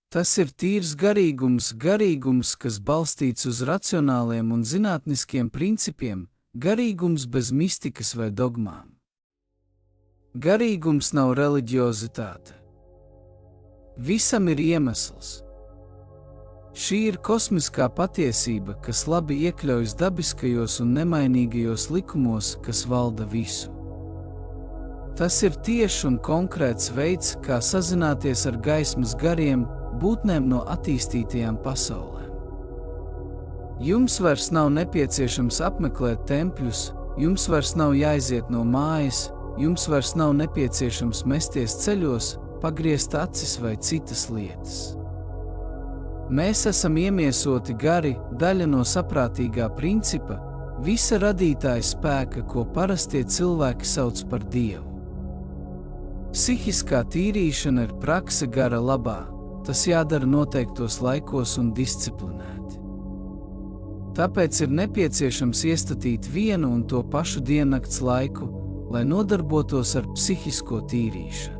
Tas ir tīrs garīgums, kas balstīts uz racionāliem un zinātniskiem principiem, garīgums bez mistikas vai dogmām. Garīgums nav reliģiozitāte. Visam ir iemesls. Šī ir kosmiskā patiesība, kas labi iekļaujas dabiskajos un nemainīgajos likumos, kas valda visu. Tas ir tiešs un konkrēts veids, kā sazināties ar gaismas gariem, būtnēm no attīstītajām pasaulēm. Jums vairs nav nepieciešams apmeklēt tempļus, jums vairs nav jāiziet no mājas, jums vairs nav nepieciešams mesties ceļos, pagriezt acis vai citas lietas. Mēs esam iemiesoti gari, daļa no saprātīgā principa, visa radītāja spēka, ko parastie cilvēki sauc par Dievu. Psihiskā tīrīšana ir prakse gara labā, tas jādara noteiktos laikos un disciplinēti. Tāpēc ir nepieciešams iestatīt vienu un to pašu diennakts laiku, lai nodarbotos ar psihisko tīrīšanu.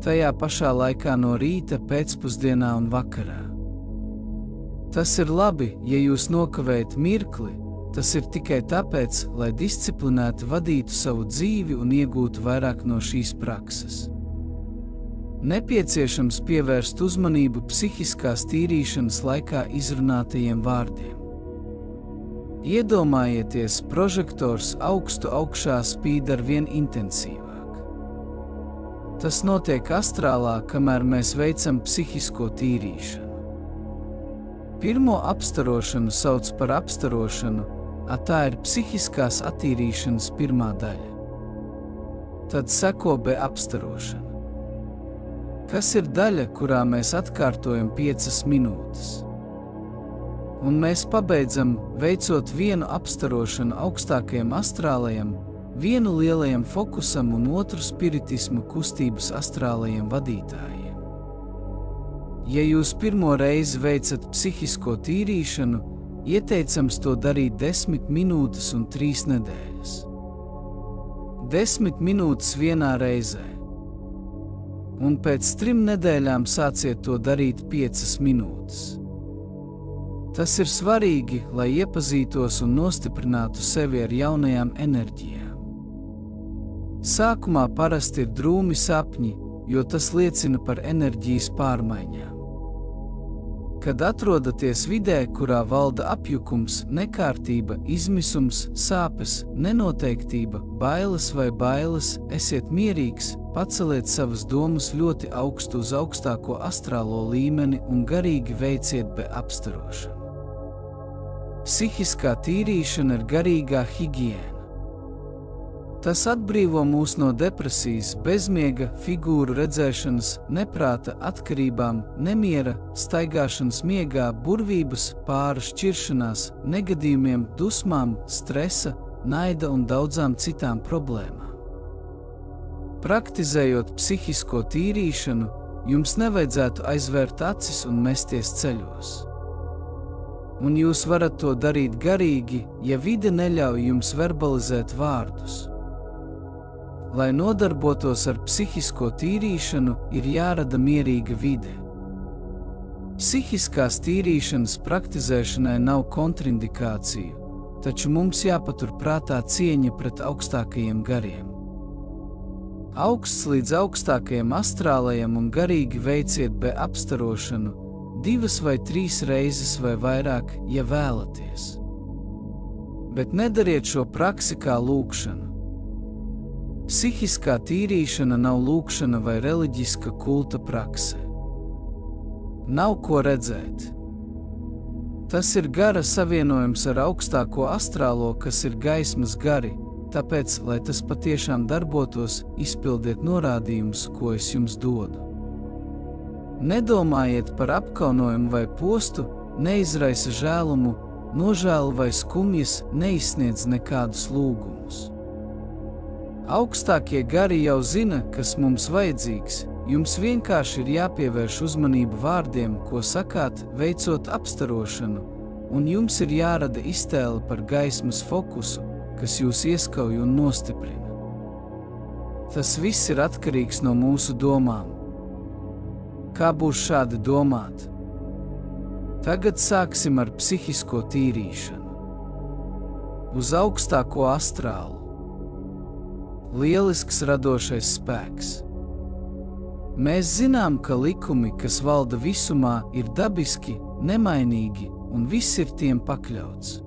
Tajā pašā laikā no rīta, pēcpusdienā un vakarā. Tas ir labi, ja jūs nokavējat mirkli, tas ir tikai tāpēc, lai disciplinēti vadītu savu dzīvi un iegūtu vairāk no šīs prakses. Nepieciešams pievērst uzmanību psihiskās tīrīšanas laikā izrunātajiem vārdiem. Iedomājieties, prožektors augstu augšā spīd ar vien intensīvāk. Tas notiek astrālā, kamēr mēs veicam psihisko tīrīšanu. Pirmo apstarošanu sauc par apstarošanu, tā ir psihiskās attīrīšanas pirmā daļa. Tad seko apstarošana. Kas ir daļa, kurā mēs atkārtojam 5 minūtes? Un mēs pabeidzam, veicot vienu apstarošanu augstākajam astrālajam, vienu lielajam fokusam un otru spiritismu kustības astrālajiem vadītājiem. Ja jūs pirmo reizi veicat psihisko tīrīšanu, ieteicams to darīt 10 minūtes un 3 nedēļas. 10 minūtes vienā reizē. Un pēc 3 nedēļām sāciet to darīt 5 minūtes. Tas ir svarīgi, lai iepazītos un nostiprinātu sevi ar jaunajām enerģijām. Sākumā parasti ir drūmi sapņi, jo tas liecina par enerģijas pārmaiņām. Kad atrodaties vidē, kurā valda apjukums, nekārtība, izmisums, sāpes, nenoteiktība, bailes, esiet mierīgs, paceliet savas domas ļoti augstu uz augstāko astrālo līmeni un garīgi veiciet apstarošanu. Psihiskā tīrīšana ir garīgā higiēna. Tas atbrīvo mūs no depresijas, bezmiega, figūru redzēšanas, neprāta, atkarībām, nemiera, staigāšanas miegā, burvības, pāru šķiršanās, negadījumiem, dusmām, stresa, naida un daudzām citām problēmām. Praktizējot psihisko tīrīšanu, jums nevajadzētu aizvērt acis un mesties ceļos. Un jūs varat to darīt garīgi, ja vide neļauj jums verbalizēt vārdus. Lai nodarbotos ar psihisko tīrīšanu, ir jārada mierīga vide. Psihiskās tīrīšanas praktizēšanai nav kontraindikāciju, taču mums jāpatur prātā cieņa pret augstākajiem gariem. Augsts līdz augstākajam astrālajam un garīgi veiciet apstarošanu 2 vai 3 reizes vai vairāk, ja vēlaties. Bet nedariet šo praksi kā lūgšanu. Psihiskā tīrīšana nav lūgšana vai reliģiska kulta prakse. Nav ko redzēt. Tas ir gara savienojums ar augstāko astrālo, kas ir gaismas gari, tāpēc, lai tas patiešām darbotos, izpildiet norādījumus, ko es jums dodu. Nedomājiet par apkaunojumu vai postu, neizraisa žēlumu, nožēlu vai skumjas, neizsniedz nekādus lūgumus. Augstākie gari jau zina, kas mums vajadzīgs, jums vienkārši ir jāpievērš uzmanība vārdiem, ko sakāt, veicot apstarošanu, un jums ir jārada iztēle par gaismas fokusu, kas jūs ieskauj un nostiprina. Tas viss ir atkarīgs no mūsu domām. Kā būs šādi domāt? Tagad sāksim ar psihisko tīrīšanu. Uz augstāko astrālu. Lielisks radošais spēks. Mēs zinām, ka likumi, kas valda visumā, ir dabiski, nemainīgi, un viss ir tiem pakļauts.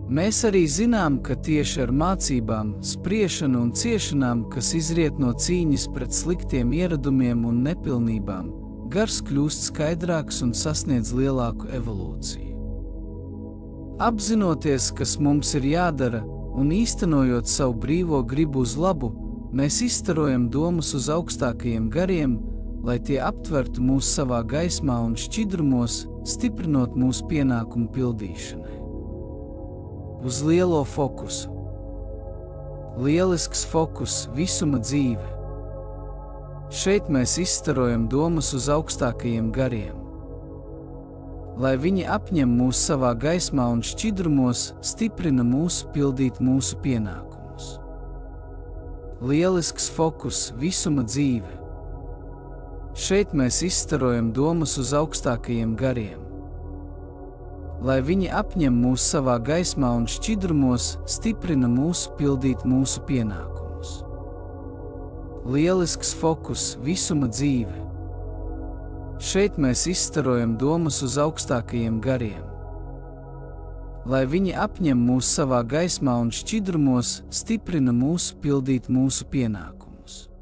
Mēs arī zinām, ka tieši ar mācībām, spriešanu un ciešanām, kas izriet no cīņas pret sliktiem ieradumiem un nepilnībām, gars kļūst skaidrāks un sasniedz lielāku evolūciju. Apzinoties, kas mums ir jādara, un īstenojot savu brīvo gribu uz labu, mēs izstarojam domas uz augstākajiem gariem, lai tie aptvertu mūs savā gaismā un šķidrumos, stiprinot mūsu pienākumu pildīšanai. Uz lielo fokusu. Lielisks fokus, visuma dzīve. Šeit mēs izstarojam domas uz augstākajiem gariem. Lai viņi apņem mūs savā gaismā un šķidrumos, stiprina mūsu pildīt mūsu pienākumus. Lielisks fokus, visuma dzīve. Šeit mēs izstarojam domas uz augstākajiem gariem. Lai viņi apņem mūs savā gaismā un šķidrumos, stiprina mūsu pildīt mūsu pienākumus. Lielisks fokus, visuma dzīve. Šeit mēs izstarojam domas uz augstākajiem gariem. Lai viņi apņem mūs savā gaismā un šķidrumos, stiprina mūsu pildīt mūsu pienākumus.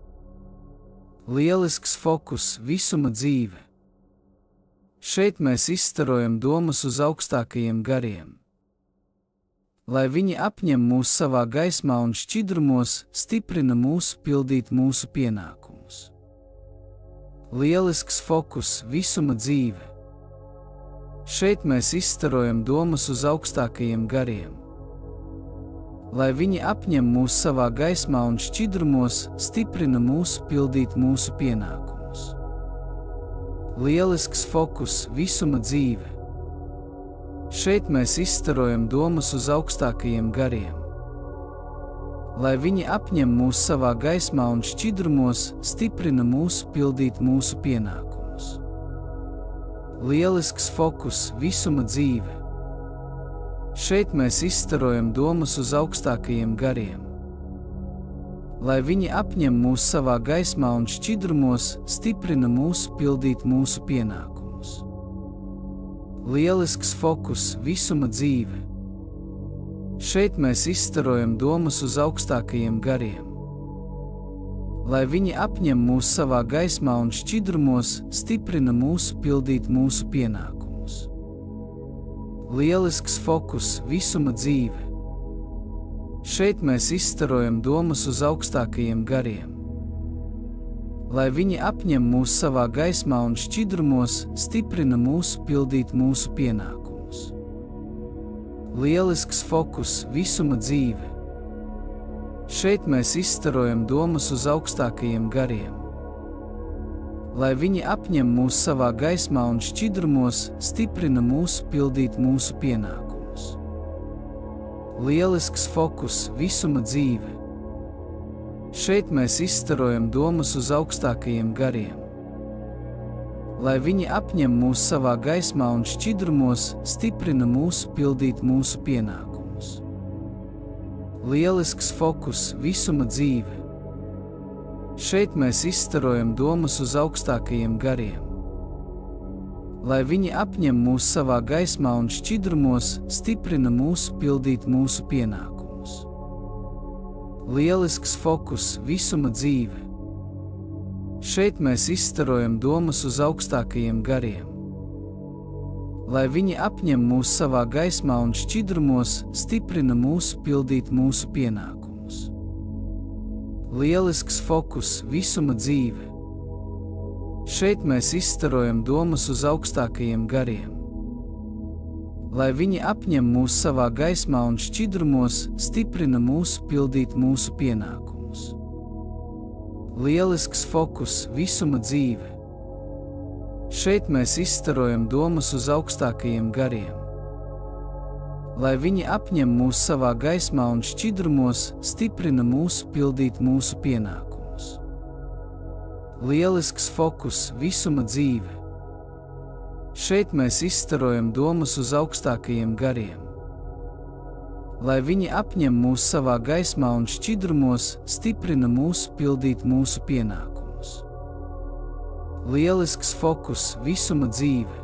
Lielisks fokus, visuma dzīve. Šeit mēs izstarojam domas uz augstākajiem gariem. Lai viņi apņem mūs savā gaismā un šķidrumos, stiprina mūsu pildīt mūsu pienākumus. Lielisks fokus, visuma dzīve. Šeit mēs izstarojam domas uz augstākajiem gariem. Lai viņi apņem mūs savā gaismā un šķidrumos, stiprina mūsu pildīt mūsu pienākumus. Lielisks fokus, visuma dzīve. Šeit mēs izstarojam domas uz augstākajiem gariem. Lai viņi apņem mūs savā gaismā un šķidrumos, stiprina mūsu pildīt mūsu pienākumus. Lielisks fokus, visuma dzīve. Šeit mēs izstarojam domas uz augstākajiem gariem. Lai viņi apņem mūs savā gaismā un šķidrumos, stiprina mūsu pildīt mūsu pienākumus. Lielisks fokus, visuma dzīve. Šeit mēs izstarojam domas uz augstākajiem gariem. Lai viņi apņem mūs savā gaismā un šķidrumos, stiprina mūsu pildīt mūsu pienākumus. Lielisks fokus, visuma dzīve. Šeit mēs izstarojam domas uz augstākajiem gariem. Lai viņi apņem mūs savā gaismā un šķidrumos, stiprina mūsu pildīt mūsu pienākumus. Lielisks fokus, visuma dzīve. Šeit mēs izstarojam domas uz augstākajiem gariem. Lai viņi apņem mūs savā gaismā un šķidrumos, stiprina mūsu pildīt mūsu pienākumus. Lielisks fokus, visuma dzīve. Šeit mēs izstarojam domas uz augstākajiem gariem. Lai viņi apņem mūs savā gaismā un šķidrumos, stiprina mūsu pildīt mūsu pienākumus. Lielisks fokus, visuma dzīve. Šeit mēs izstarojam domas uz augstākajiem gariem. Lai viņi apņem mūs savā gaismā un šķidrumos, stiprina mūsu pildīt mūsu pienākumus. Lielisks fokus, visuma dzīve. Šeit mēs izstarojam domas uz augstākajiem gariem. Lai viņi apņem mūs savā gaismā un šķidrumos, stiprina mūsu pildīt mūsu pienākumus. Lielisks fokus, visuma dzīve. Šeit mēs izstarojam domas uz augstākajiem gariem. Lai viņi apņem mūs savā gaismā un šķidrumos, stiprina mūsu pildīt mūsu pienākumus. Lielisks fokus, visuma dzīve. Šeit mēs izstarojam domas uz augstākajiem gariem. Lai viņi apņem mūs savā gaismā un šķidrumos, stiprina mūsu pildīt mūsu pienākumus. Lielisks fokus, visuma dzīve. Šeit mēs izstarojam domas uz augstākajiem gariem. Lai viņi apņem mūs savā gaismā un šķidrumos, stiprina mūs pildīt mūsu pienākumus. Lielisks fokus, visuma dzīve.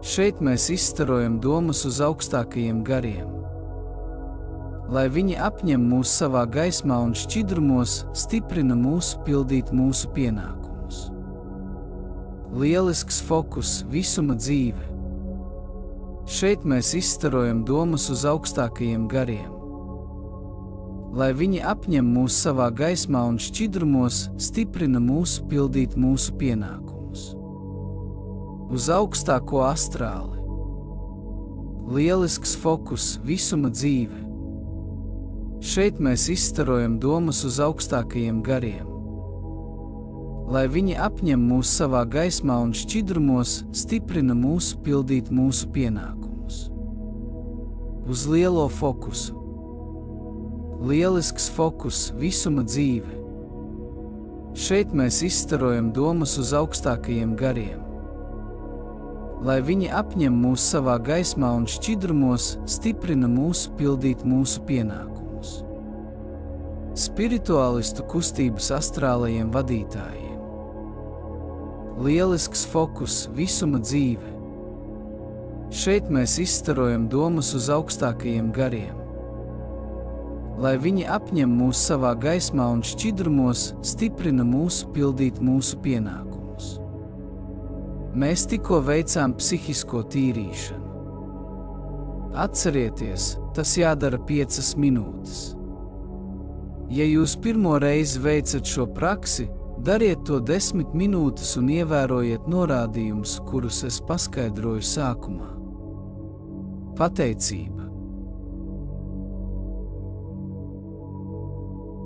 Šeit mēs izstarojam domas uz augstākajiem gariem. Lai viņi apņem mūs savā gaismā un šķidrumos, stiprina mūs pildīt mūsu pienākumus. Lielisks fokus, visuma dzīve. Šeit mēs izstarojam domas uz augstākajiem gariem. Lai viņi apņem mūs savā gaismā un šķidrumos, stiprina mūs pildīt mūsu pienākumus. Uz augstāko astrāli. Lielisks fokus, visuma dzīve. Šeit mēs izstarojam domas uz augstākajiem gariem. Lai viņi apņem mūs savā gaismā un šķidrumos, stiprina mūs pildīt mūsu pienākumus. Uz lielo fokusu. Lielisks fokus, visuma dzīve. Šeit mēs izstarojam domas uz augstākajiem gariem. Lai viņi apņem mūs savā gaismā un šķidrumos, stiprina mūs pildīt mūsu pienākumus. Spirituālistu kustības astrālajiem vadītājiem. Lielisks fokus, visuma dzīve. Šeit mēs izstarojam domas uz augstākajiem gariem. Lai viņi apņem mūs savā gaismā un šķidrumos, stiprina mūs pildīt mūsu pienākumus. Mēs tikko veicām psihisko tīrīšanu. Atcerieties, tas jādara 5 minūtes. Ja jūs pirmo reizi veicat šo praksi, dariet to 10 minūtes un ievērojiet norādījumus, kurus es paskaidroju sākumā. Pateicība!